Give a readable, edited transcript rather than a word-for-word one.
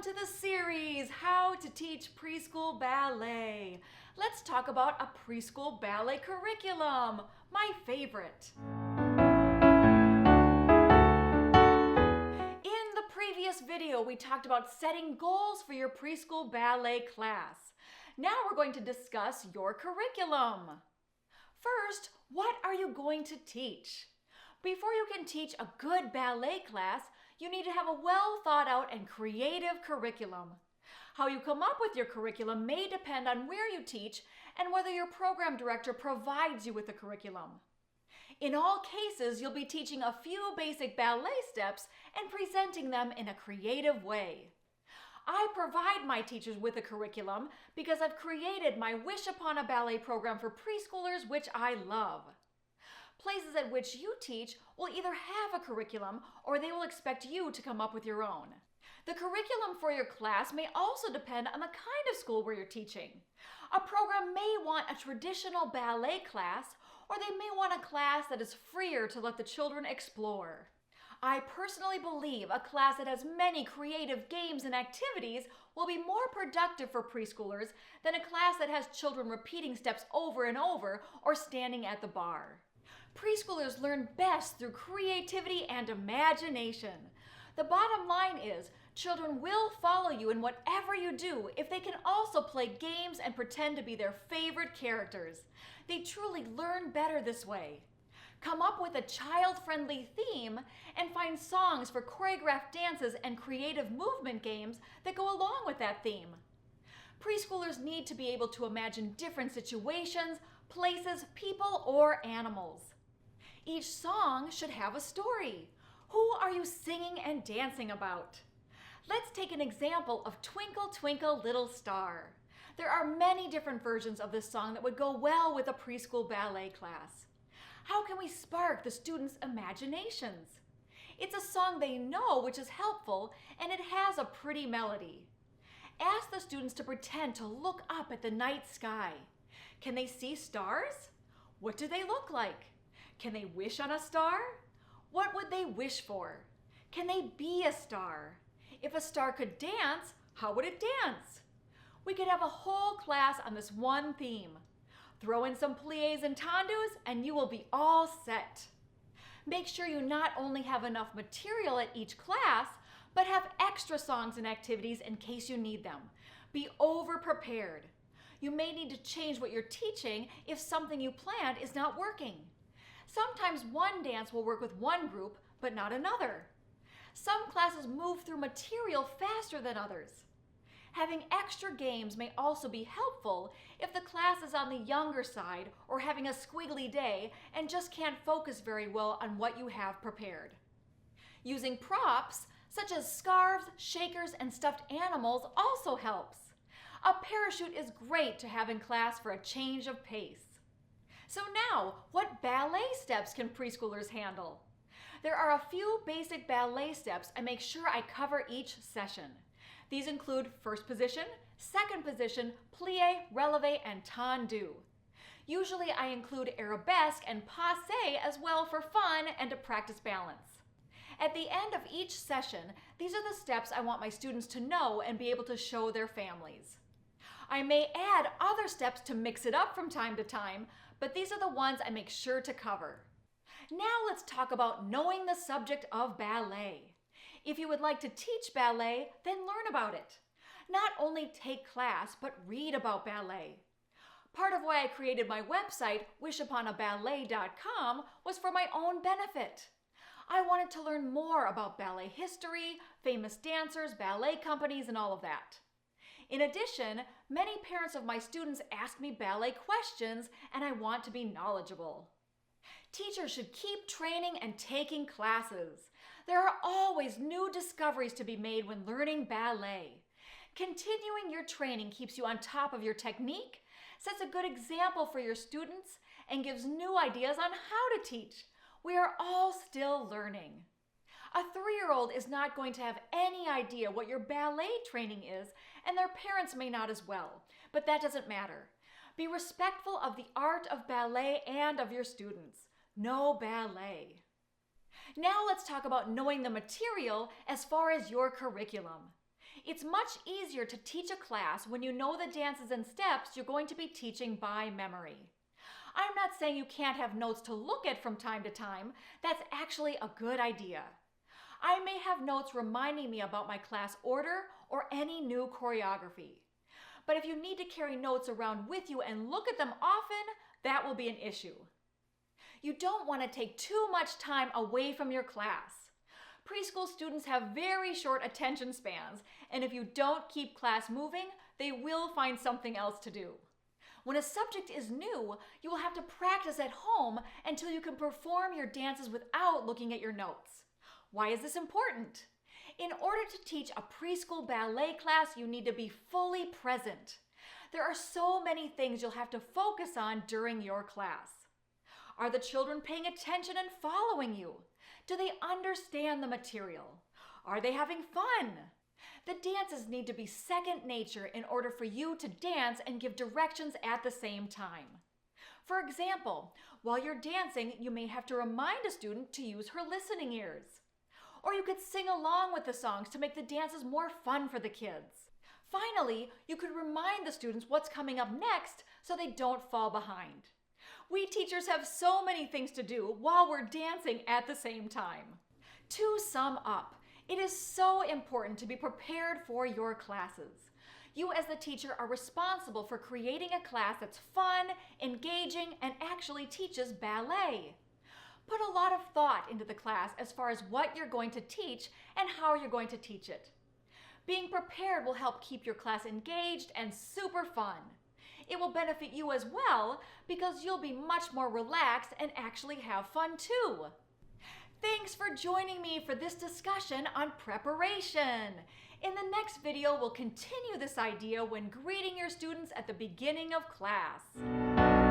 to the series, How to Teach Preschool Ballet. Let's talk about a preschool ballet curriculum, my favorite. In the previous video, we talked about setting goals for your preschool ballet class. Now we're going to discuss your curriculum. First, what are you going to teach? Before you can teach a good ballet class, you need to have a well thought out and creative curriculum. How you come up with your curriculum may depend on where you teach and whether your program director provides you with a curriculum. In all cases, you'll be teaching a few basic ballet steps and presenting them in a creative way. I provide my teachers with a curriculum because I've created my Wish Upon a Ballet program for preschoolers, which I love. Places at which you teach will either have a curriculum or they will expect you to come up with your own. The curriculum for your class may also depend on the kind of school where you're teaching. A program may want a traditional ballet class, or they may want a class that is freer to let the children explore. I personally believe a class that has many creative games and activities will be more productive for preschoolers than a class that has children repeating steps over and over or standing at the bar. Preschoolers learn best through creativity and imagination. The bottom line is, children will follow you in whatever you do if they can also play games and pretend to be their favorite characters. They truly learn better this way. Come up with a child-friendly theme and find songs for choreographed dances and creative movement games that go along with that theme. Preschoolers need to be able to imagine different situations, places, people, or animals. Each song should have a story. Who are you singing and dancing about? Let's take an example of Twinkle, Twinkle, Little Star. There are many different versions of this song that would go well with a preschool ballet class. How can we spark the students' imaginations? It's a song they know, which is helpful, and it has a pretty melody. Ask the students to pretend to look up at the night sky. Can they see stars? What do they look like? Can they wish on a star? What would they wish for? Can they be a star? If a star could dance, how would it dance? We could have a whole class on this one theme. Throw in some pliés and tendus and you will be all set. Make sure you not only have enough material at each class, but have extra songs and activities in case you need them. Be over-prepared. You may need to change what you're teaching if something you planned is not working. Sometimes one dance will work with one group, but not another. Some classes move through material faster than others. Having extra games may also be helpful if the class is on the younger side or having a squiggly day and just can't focus very well on what you have prepared. Using props, such as scarves, shakers, and stuffed animals also helps. A parachute is great to have in class for a change of pace. So now, what ballet steps can preschoolers handle? There are a few basic ballet steps and make sure I cover each session. These include first position, second position, plie, releve, and tendu. Usually I include arabesque and passe as well for fun and to practice balance. At the end of each session, these are the steps I want my students to know and be able to show their families. I may add other steps to mix it up from time to time, but these are the ones I make sure to cover. Now let's talk about knowing the subject of ballet. If you would like to teach ballet, then learn about it. Not only take class, but read about ballet. Part of why I created my website, wishuponaballet.com, was for my own benefit. I wanted to learn more about ballet history, famous dancers, ballet companies, and all of that. In addition, many parents of my students ask me ballet questions, and I want to be knowledgeable. Teachers should keep training and taking classes. There are always new discoveries to be made when learning ballet. Continuing your training keeps you on top of your technique, sets a good example for your students, and gives new ideas on how to teach. We are all still learning. A 3-year-old is not going to have any idea what your ballet training is, and their parents may not as well, but that doesn't matter. Be respectful of the art of ballet and of your students. Know ballet. Now let's talk about knowing the material as far as your curriculum. It's much easier to teach a class when you know the dances and steps you're going to be teaching by memory. I'm not saying you can't have notes to look at from time to time. That's actually a good idea. I may have notes reminding me about my class order or any new choreography. But if you need to carry notes around with you and look at them often, that will be an issue. You don't want to take too much time away from your class. Preschool students have very short attention spans, and if you don't keep class moving, they will find something else to do. When a subject is new, you will have to practice at home until you can perform your dances without looking at your notes. Why is this important? In order to teach a preschool ballet class, you need to be fully present. There are so many things you'll have to focus on during your class. Are the children paying attention and following you? Do they understand the material? Are they having fun? The dances need to be second nature in order for you to dance and give directions at the same time. For example, while you're dancing, you may have to remind a student to use her listening ears. Or you could sing along with the songs to make the dances more fun for the kids. Finally, you could remind the students what's coming up next so they don't fall behind. We teachers have so many things to do while we're dancing at the same time. To sum up, it is so important to be prepared for your classes. You as the teacher are responsible for creating a class that's fun, engaging, and actually teaches ballet. Put a lot of thought into the class as far as what you're going to teach and how you're going to teach it. Being prepared will help keep your class engaged and super fun. It will benefit you as well because you'll be much more relaxed and actually have fun too. Thanks for joining me for this discussion on preparation. In the next video, we'll continue this idea when greeting your students at the beginning of class.